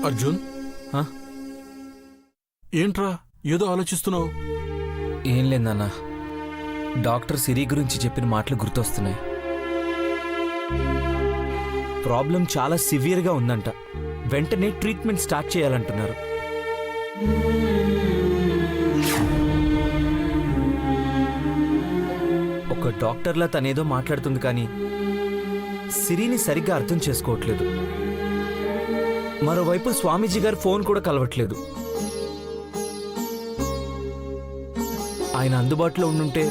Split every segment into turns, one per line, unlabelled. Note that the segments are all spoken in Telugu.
అర్జున్, ఏంట్రా ఏదో ఆలోచిస్తున్నావు?
ఏం లేదన్న, డాక్టర్ సిరి గురించి చెప్పిన మాటలు గుర్తొస్తున్నాయి. ప్రాబ్లం చాలా సివియర్గా ఉందంట. వెంటనే ట్రీట్మెంట్ స్టార్ట్ చేయాలంటున్నారు. ఒక డాక్టర్లా తనేదో మాట్లాడుతుంది, కానీ సిరిని సరిగ్గా అర్థం చేసుకోవట్లేదు. మరోవైపు స్వామీజీ గారు ఫోన్ కూడా కలవట్లేదు. ఆయన అందుబాటులో ఉండుంటే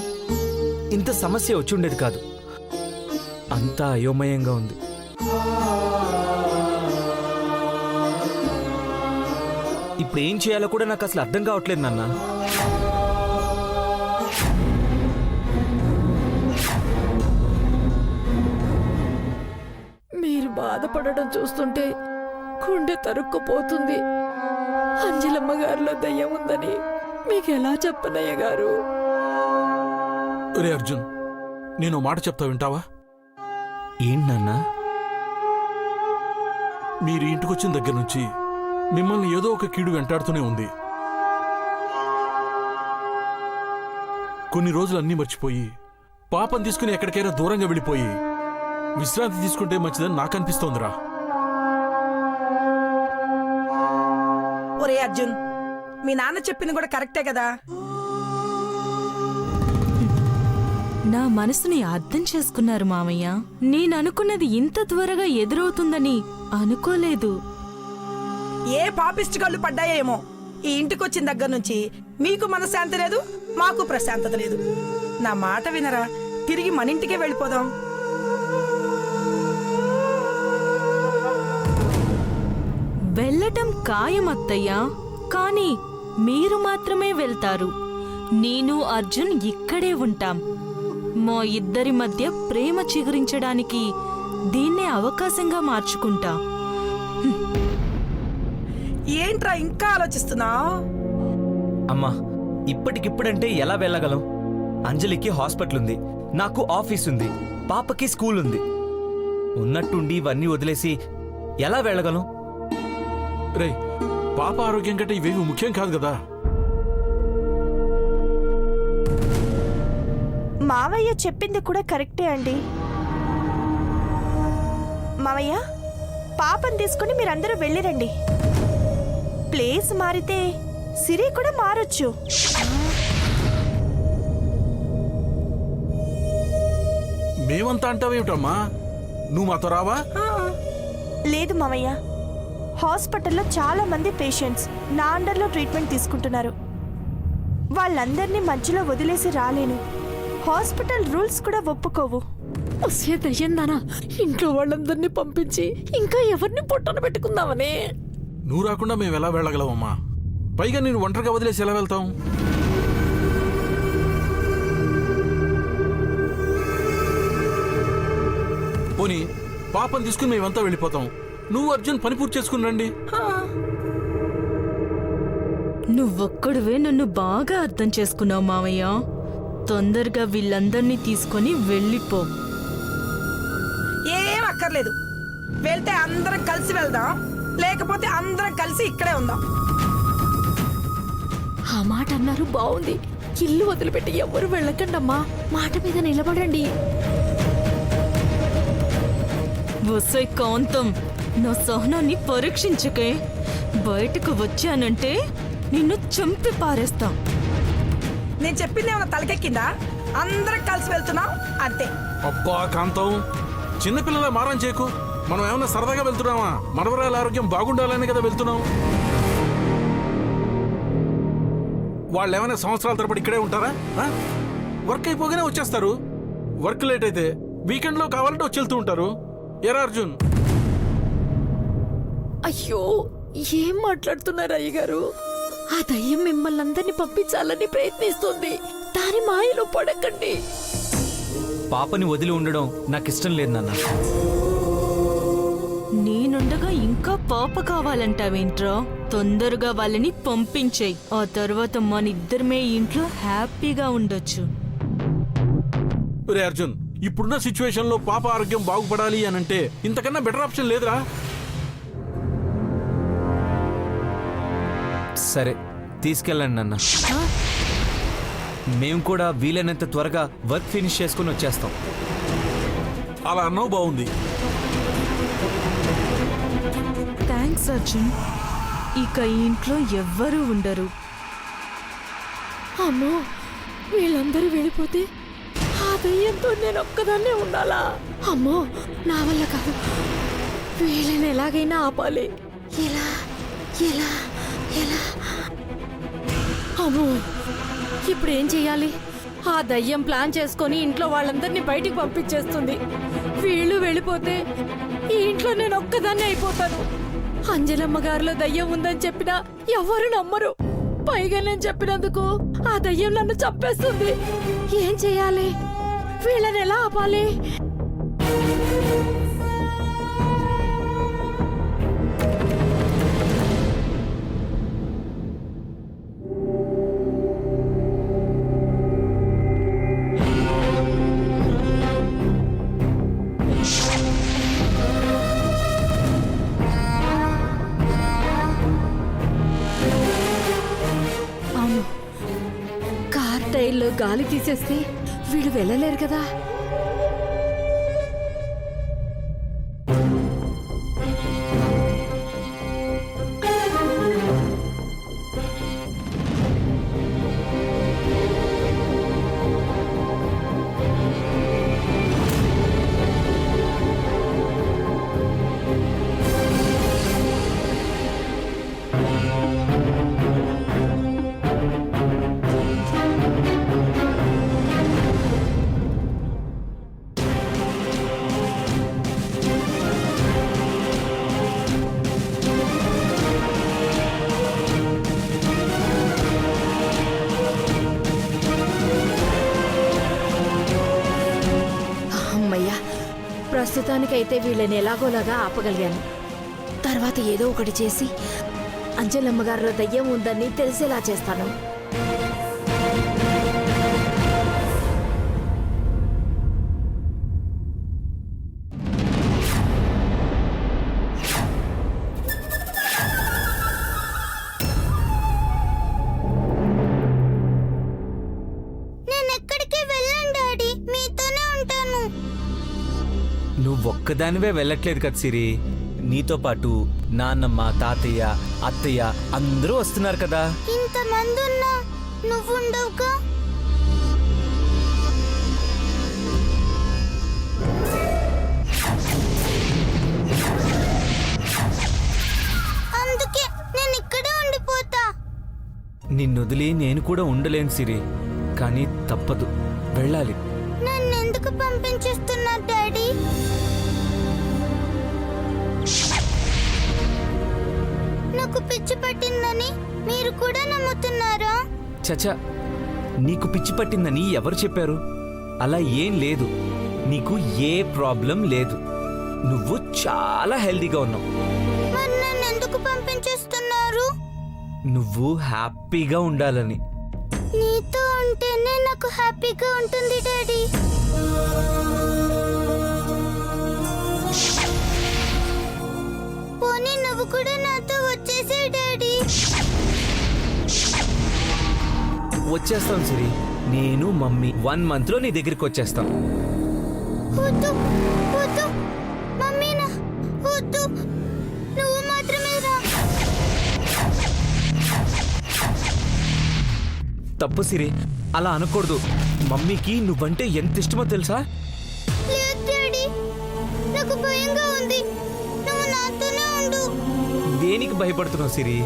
ఇంత సమస్య వచ్చి ఉండేది కాదు. అంతా అయోమయంగా ఉంది. ఇప్పుడు ఏం చేయాలో కూడా నాకు అసలు అర్థం కావట్లేదు నాన్న.
మీరు బాధపడడం చూస్తుంటే గుండె తరుక్కుపోతుంది. అంజలమ్మ గారిలో దయ్యం ఉందని మీకెలా చెప్పనయ్య గారు?
రే అర్జున్, నేను మాట చెప్తా, వింటావా?
ఏంటన్నా?
మీరు ఇంటికొచ్చిన దగ్గర నుంచి మిమ్మల్ని ఏదో ఒక కీడు వెంటాడుతూనే ఉంది. కొన్ని రోజులు అన్నీ మర్చిపోయి పాపం తీసుకుని ఎక్కడికైనా దూరంగా వెళ్ళిపోయి విశ్రాంతి తీసుకుంటే మంచిదని నాకు అనిపిస్తోందిరా.
ఒరే అర్జున్, మీ నాన్న చెప్పింది కూడా కరెక్టే కదా.
నా మనసుని అర్థం చేసుకున్నారు మామయ్య. నేననుకున్నది ఇంత త్వరగా ఎదురవుతుందని అనుకోలేదు.
ఏ పాపిష్టి కళ్ళు పడ్డాయేమో, ఈ ఇంటికొచ్చిన దగ్గర నుంచి మీకు మనశ్శాంతి లేదు, మాకు ప్రశాంతత లేదు. నా మాట వినరా, తిరిగి మన ఇంటికే వెళ్ళిపోదాం.
వెళ్ళటం ఖాయమత్తయ్యా, కానీ మీరు మాత్రమే వెళ్తారు. నేను అర్జున్ ఇక్కడే ఉంటాం. మా ఇద్దరి మధ్య ప్రేమ చిగురించడానికి దీన్నే అవకాశంగా మార్చుకుంటా.
ఏంట్రా ఇంకా ఆలోచిస్తున్నావు?
అమ్మా, ఇప్పటికిప్పుడంటే ఎలా వెళ్ళగలం? అంజలికి హాస్పిటల్ ఉంది, నాకు ఆఫీస్ ఉంది, పాపకి స్కూల్ ఉంది. ఉన్నట్టుండి ఇవన్నీ వదిలేసి ఎలా వెళ్ళగలం?
రే, పాప ఆరోగ్యం కంటే ఇవేవి ముఖ్యం కాదు కదా.
మావయ్య చెప్పింది కూడా కరెక్టే అండి. మావయ్య, పాపని తీసుకుని మీరందరూ వెళ్ళిరండి. ప్లేస్ మారితే సిరి కూడా మారొచ్చు.
మేమంతా అంటావేమిటమ్మా? నువ్వు మాతో రావా?
లేదు మావయ్య, హాస్పిటల్లో చాలా మంది పేషెంట్స్ నా అండర్లో ట్రీట్మెంట్ తీసుకుంటున్నారు. వాళ్ళందరినీ మధ్యలో వదిలేసి రాలేను. హాస్పిటల్ రూల్స్ కూడా ఒప్పుకోవు.
దయ్యందానా, ఇంట్లో వాళ్ళందరినీ పంపించి ఇంకా ఎవరిని పొట్టన పెట్టుకుందామనే.
నువ్వు రాకుండా మేము ఎలా వెళ్ళగలవమ్మా? పైగా నేను ఒంటరిగా వదిలేసి ఎలా వెళ్తాం? పోనీ పాపం తీసుకుని మేమంతా వెళ్ళిపోతాం. నువ్వు అర్జున్ పని పూర్తి చేసుకుని రండి.
నువ్వొక్కడివే నన్ను బాగా అర్థం చేసుకున్నావు మావయ్య. తొందరగా వీళ్ళందరినీ తీసుకొని వెళ్ళిపో.
ఏం అక్కర్లేదు, వెళ్తే అందరం కలిసి వెళ్దాం, లేకపోతే అందరం కలిసి ఇక్కడే ఉందాం.
ఆ మాట అన్నారు, బాగుంది. ఇల్లు వదిలిపెట్టి ఎవరు వెళ్ళకండమ్మా, మాట మీద నిలబడండి. వసై కాంతం, నా సహనాన్ని పరీక్షించకే. బయటకు వచ్చానంటే నిన్ను చంపి పారేస్తా.
నేను చెప్పింది ఏమన్నా తలకెక్కిందా? అందరం కలిసి వెళ్తున్నాం అంతే.
అబ్బా కాంతం, చిన్నపిల్లల మారం చేయకు. మనం ఏమన్నా సరదాగా వెళ్తున్నామా? మనవరాల ఆరోగ్యం బాగుండాలని కదా వెళ్తున్నాం. వాళ్ళు ఏమైనా సంవత్సరాల తరబడి ఇక్కడే ఉంటారా? వర్క్ అయిపోగానే వచ్చేస్తారు. వర్క్ లేట్ అయితే వీకెండ్ లో కావాలంటే వచ్చి వెళ్తూ ఉంటారు. ఎరా అర్జున్?
అయ్యో, ఏం మాట్లాడుతున్నారు అయ్యగారు? ఆ దయ్యం మిమ్మల్ని అందరినీ పంపించాలని ప్రయత్నిస్తుంది. దాని మాయలో పడకండి.
పాపని వదిలి ఉండడం నాకు ఇష్టం లేదు నాన్న.
నేనుండగా ఇంకా పాప కావాలంటావేంట్రా? తొందరగా వాళ్ళని పంపించేయి. ఆ తర్వాత మనిద్దరమే ఇంట్లో హ్యాపీగా ఉండొచ్చు.
రే అర్జున్, ఇప్పుడున్న సిచ్యువేషన్ లో పాప ఆరోగ్యం బాగుపడాలి అనంటే ఇంతకన్నా బెటర్ ఆప్షన్ లేదురా.
సరే తీసుకెళ్ళండి నాన్న. మేము కూడా వీలైనంత త్వరగా వర్క్ ఫినిష్ చేసుకుని వచ్చేస్తాం.
అలా అన్నావు, బాగుంది.
థ్యాంక్స్ అర్జున్. ఇక ఈ ఇంట్లో ఎవ్వరూ ఉండరు.
అమ్మో, వీళ్ళందరూ వెళ్ళిపోతే ఆ దయ్యంతో నేను ఒక్కదాన్నే ఉండాలా? అమ్మో, నా వల్ల కాదు. వీళ్ళని ఎలాగైనా ఆపాలి. ఎలా ఎలా ఎలా? అమ్మో, ఇప్పుడు ఏం చెయ్యాలి? ఆ దయ్యం ప్లాన్ చేసుకొని ఇంట్లో వాళ్ళందరినీ బయటికి పంపించేస్తుంది. వీళ్ళు వెళ్ళిపోతే ఈ ఇంట్లో నేను ఒక్కదాన్నే అయిపోతాను. అంజలమ్మ గారిలో దయ్యం ఉందని చెప్పినా ఎవరు నమ్మరు. పైగా నేను చెప్పినందుకు ఆ దయ్యం నన్ను చంపేస్తుంది. ఏం చెయ్యాలి? వీళ్ళని ఎలా ఆపాలి? అవును, కార్ టైర్లో గాలి తీసేస్తే వీళ్ళు వెళ్ళలేరు కదా. అమ్మయ్యా, ప్రస్తుతానికైతే వీళ్ళని ఎలాగోలాగా ఆపగలిగాను. తర్వాత ఏదో ఒకటి చేసి అంజలమ్మ గారిలో దయ్యం ఉందని తెలిసేలా చేస్తాను.
నువ్వొక్కదానివే వెళ్ళట్లేదు కదా సిరి. నీతో పాటు నాన్నమ్మ, తాతయ్య, అత్తయ్య అందరూ వస్తున్నారు కదా.
ఇంతమంది ఉన్నా నువ్వుండవుగా. అందుకే నేను ఇక్కడే ఉండిపోతా.
నిన్నొదిలి నేను కూడా ఉండలేను సిరి, కానీ తప్పదు, వెళ్ళాలి.
నన్ను ఎందుకు పంపించేస్తున్నారు డాడీ? నాకు పిచ్చి పట్టిందని మీరు కూడా నమ్ముతున్నారా?
చచా, నీకు పిచ్చి పట్టిందని ఎవరు చెప్పారు? అలా ఏం లేదు. నీకు ఏ ప్రాబ్లం లేదు. నువ్వు చాలా హెల్దీగా ఉన్నావు.
మరి నన్ను ఎందుకు పంపించేస్తున్నారు?
నువ్వు హ్యాపీగా ఉండాలని.
నీతో ఉంటేనే నాకు హ్యాపీగా ఉంటుంది డాడీ. పోనీ నువ్వు కూడా నాతో వచ్చేసే డాడీ.
వచ్చేస్తాం సిరి. నేను మమ్మీ 1 month లో నీ దగ్గరికి వచ్చేస్తాం.
వద్దు వద్దు మమ్మీనా, వద్దు, నువ్వు మాత్రమే రా.
తప్పు సిరి, అలా అనకూడదు. మమ్మీకి నువ్వంటే ఎంత ఇష్టమో తెలుసా?
లేదు డాడీ, నాకు భయంగా ఉంది. నువ్వు నాతోనే ఉండు.
దేనికి భయపడుతున్నావు సిరి?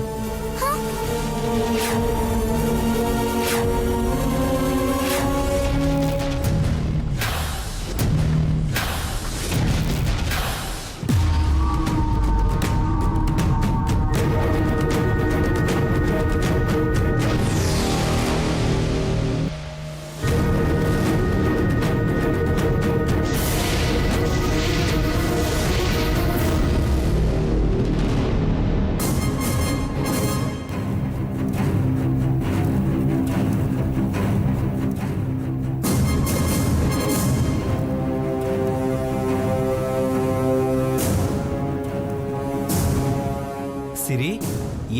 సిరి,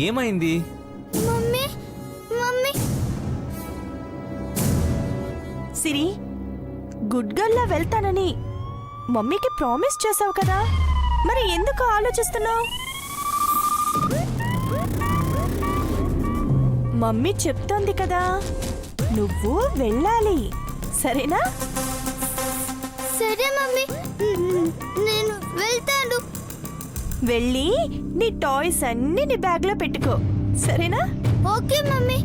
ఏమైంది?
సిరి, గుడ్ గర్ల్లా వెళ్తానని మమ్మీకి ప్రామిస్ చేసావు కదా, మరి ఎందుకు ఆలోచిస్తున్నావు? మమ్మీ చెప్తోంది కదా, నువ్వు వెళ్ళాలి, సరేనా?
సరే మమ్మీ, నేను వెళ్తాను.
వెళ్ళి నీ టాయ్స్ అన్ని నీ బ్యాగ్లో పెట్టుకో, సరేనా?
Okay mummy.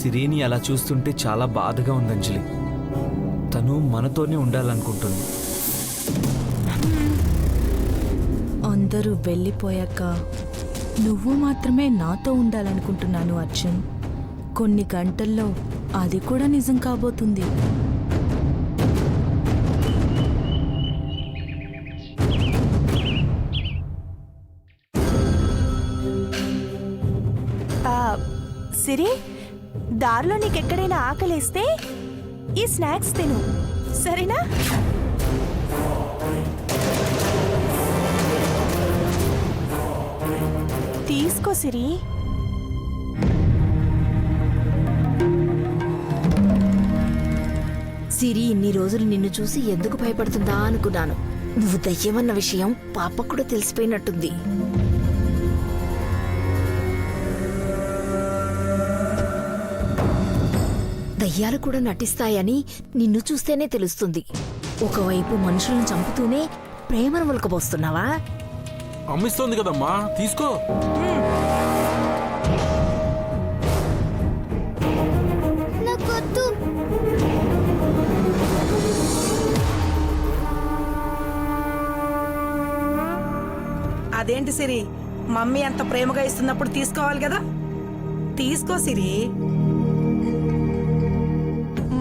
సిరిని అలా చూస్తుంటే చాలా బాధగా ఉంది అంజలి. తను మనతోనే ఉండాలనుకుంటుంది.
అందరూ వెళ్ళిపోయాక నువ్వు మాత్రమే నాతో ఉండాలనుకుంటున్నాను అర్జున్. కొన్ని గంటల్లో అది కూడా నిజం కాబోతుంది.
సిరి, దారిలో నీకెక్కడైనా ఆకలేస్తే ఈ స్నాక్స్ తిను, సరేనా? తీసుకో సిరి.
సిరి ఇన్ని రోజులు నిన్ను చూసి ఎందుకు భయపడుతుందా అనుకున్నాను. నువ్వు దయ్యమన్న విషయం పాపకు కూడా తెలిసిపోయినట్టుంది. దయ్యాలు కూడా నటిస్తాయని నిన్ను చూస్తేనే తెలుస్తుంది. ఒకవైపు మనుషులను చంపుతూనే ప్రేమను ములకబోస్తున్నావా?
అమ్మిస్తోంది కదమ్మా, తీసుకో.
నాకొద్దు.
అదేంటి సిరి, మమ్మీ అంత ప్రేమగా ఇస్తున్నప్పుడు తీసుకోవాలి కదా. తీసుకో సిరి.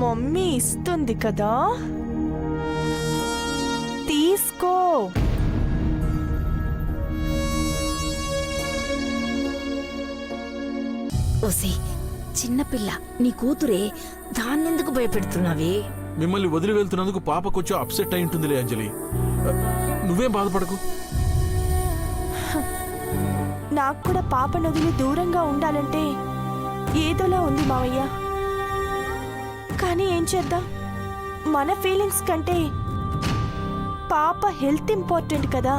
మమ్మీ ఇస్తుంది కదా, తీసుకో.
ఓసే చిన్నపిల్ల, నీ కూతురే, దాన్నెందుకు భయపెడుతున్నావే?
మిమ్మల్ని వదిలి వెళ్తున్నందుకు పాప కొంచెం అప్సెట్ అయి ఉంటుందిలే అంజలి. నువ్వేం బాధపడకు.
నాకు కూడా పాప నదులు దూరంగా ఉండాలంటే ఏదోలా ఉంది మావయ్య. కానీ ఏం చేద్దాం, మన ఫీలింగ్స్ కంటే పాప హెల్త్ ఇంపార్టెంట్ కదా.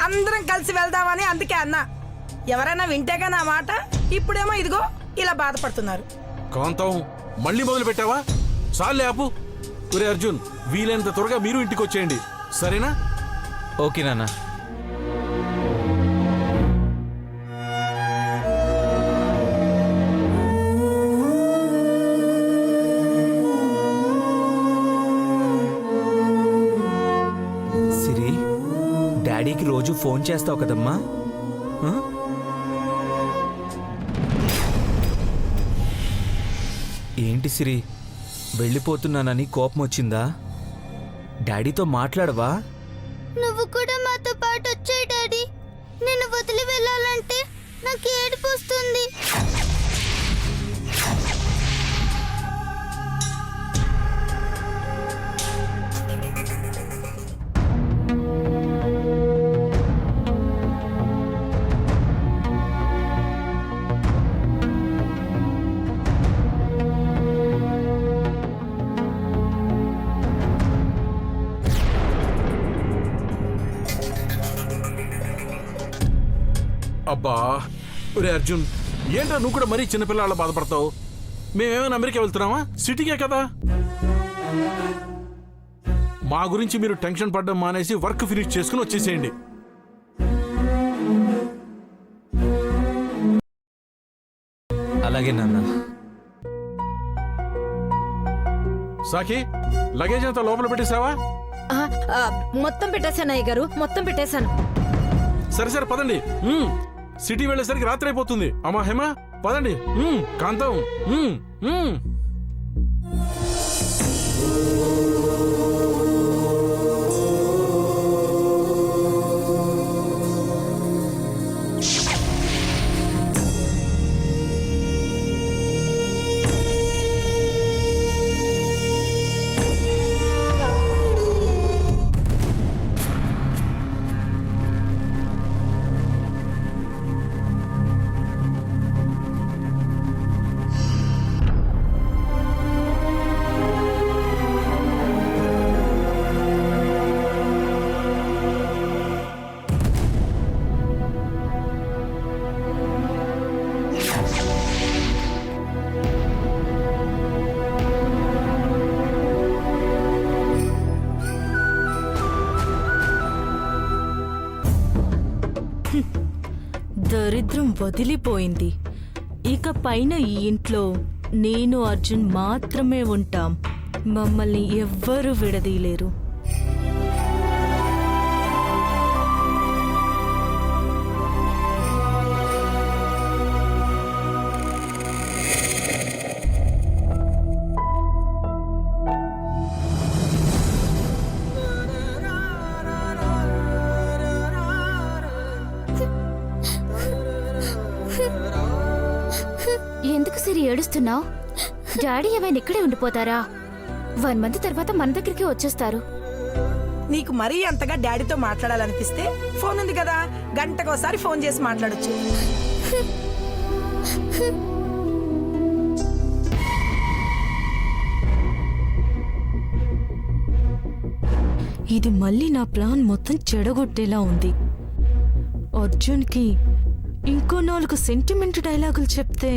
అందరం కలిసి వెళ్దామని అందుకే అన్నా. ఎవరైనా వింటేగా నా మాట. ఇప్పుడేమో ఇదిగో ఇలా బాధపడుతున్నారు.
కాంతం, మళ్ళీ మొదలు పెట్టావా? చాలే ఆపు. ఒరే అర్జున్, వీలైనంత త్వరగా మీరు ఇంటికి వచ్చేయండి, సరేనా?
ఓకే నాన్న. సిరి, డాడీకి రోజు ఫోన్ చేస్తావు కదమ్మా? ఆ? ఏంటి సిరి, వెళ్ళిపోతున్నానని కోపం వచ్చిందా? డాడీతో మాట్లాడవా?
నువ్వు కూడా మాతో పాటు వచ్చాయి డాడీ. నిన్ను వదిలి వెళ్ళాలంటే నాకు ఏడుపు వస్తుంది.
అబ్బా, ఒరే అర్జున్, ఏంట్రా నువ్వు కూడా మరీ చిన్నపిల్లల బాధపడతావు? మేమేమైనా అమెరికా వెళ్తున్నామా? సిటీకే కదా. మా గురించి మీరు టెన్షన్ పడ్డం మానేసి వర్క్ ఫినిష్ చేసుకుని వచ్చేసేయండి.
అలాగే నాన్న.
సాకి, లగేజ్ అంతా లోపల పెట్టేసావా?
మొత్తం పెట్టేశాను అయ్య గారు, మొత్తం పెట్టేశాను.
సరే సరే పదండి. సిటీ వెళ్ళేసరికి రాత్రి అయిపోతుంది. అమ్మా హేమ, పదండి. కాంతం.
దరిద్రం వదిలిపోయింది. ఇక పైన ఈ ఇంట్లో నేను అర్జున్ మాత్రమే ఉంటాం. మమ్మల్ని ఎవ్వరూ విడదీయలేరు.
ఎందుకు సిరి ఏడుస్తున్నావు? డాడీ ఏమైనా ఇక్కడే ఉండిపోతారా? 1 మంత్ తర్వాత మన దగ్గరికి వచ్చేస్తారు.
నీకు మరీ అంతగా డాడీతో మాట్లాడాలనిపిస్తే ఫోన్ ఉంది కదా, గంటకోసారి ఫోన్ చేసి మాట్లాడొచ్చు.
ఇది మళ్ళీ నా ప్లాన్ మొత్తం చెడగొట్టేలా ఉంది. అర్జున్కి ఇంకో 4 సెంటిమెంట్ డైలాగులు చెప్తే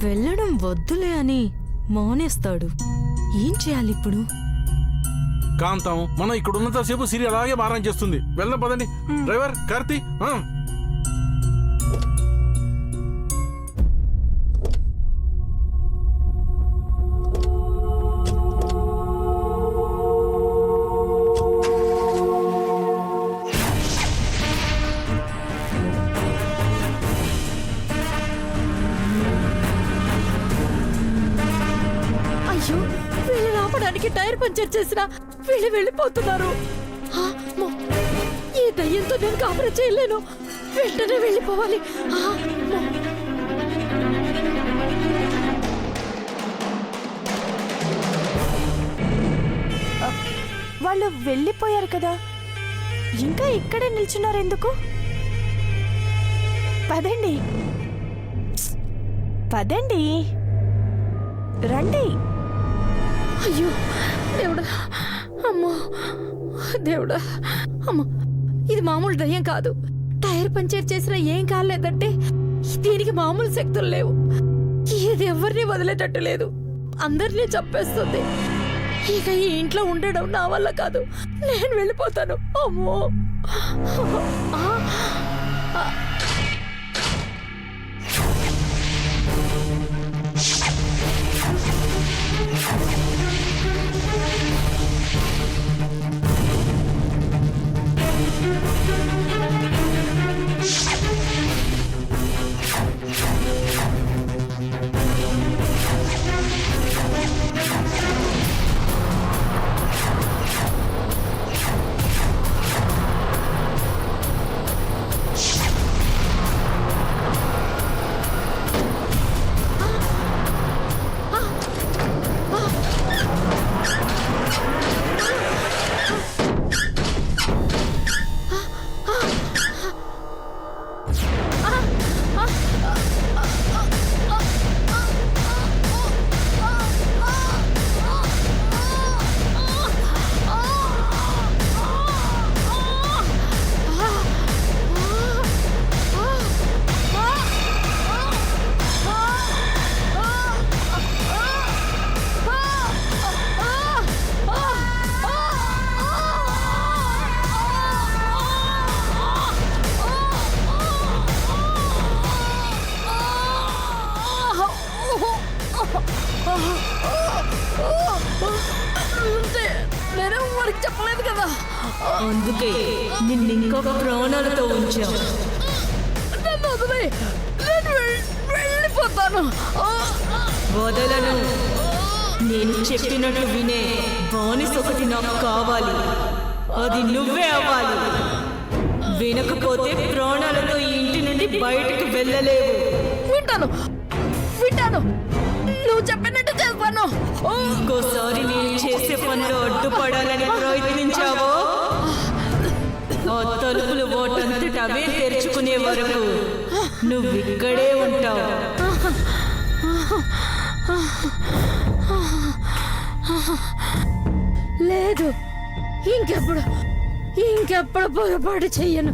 వెళ్ళడం వద్దులే అని మానేస్తాడు. ఏం చేయాలి ఇప్పుడు?
కాంతం, మనం ఇక్కడ ఉన్నంతసేపు సిరి అలాగే మారం చేస్తుంది. వెళ్దాం పదండి. డ్రైవర్ కార్తీ.
అయ్యో, వీళ్ళని ఆపడానికి టైర్ పంచర్ చేసిన వీళ్ళు వెళ్ళిపోతున్నారు. ఆ, అమ్మో, ఈ దయ్యంతో నేను కాపురం చేయలేను. వెంటనే వెళ్ళిపోవాలి. ఆ, అమ్మో.
వాళ్ళు వెళ్ళిపోయారు కదా, ఇంకా ఇక్కడే నిల్చున్నారు ఎందుకు? పదండి పదండి, రండి.
అయ్యో దేవుడా, అమ్మో దేవుడా, అమ్మో, ఇది మామూలు దయ్యం కాదు. టైర్ పంచర్ చేసినా ఏం కాలేదంటే దీనికి మామూలు శక్తులు లేవు. ఇది ఎవరిని వదిలేటట్టు లేదు, అందరినీ చంపేస్తుంది. ఇక ఈ ఇంట్లో ఉండడం నా వల్ల కాదు, నేను వెళ్ళిపోతాను. అమ్మో. నేను వాడికి చెప్పలేదు కదా,
అందుకే నిన్నింకా ప్రాణాలతో ఉంచాం.
నన్ను వదిలే, నేను వెళ్ళిపోతాను.
వదలను. నేను చెప్పినట్టు వినే బానిస ఒకటి నాకు కావాలి. అది నువ్వే అవ్వాలి. వినకపోతే ప్రాణాలతో ఈ ఇంటి నుండి బయటకు వెళ్ళలేవు.
వింటాను వింటాను, నువ్వు చెప్పినట్టు చేస్తాను.
ఇంకోసారి నేను చేసే పనిలో అడ్డుపడాలని ప్రయత్నించావో ఆ తలుపులు ఓటంతట అవే తెరుచుకునే వరకు నువ్వు ఇక్కడే ఉంటావు.
లేదు, ఇంకెప్పుడు పొరపాటు చెయ్యను.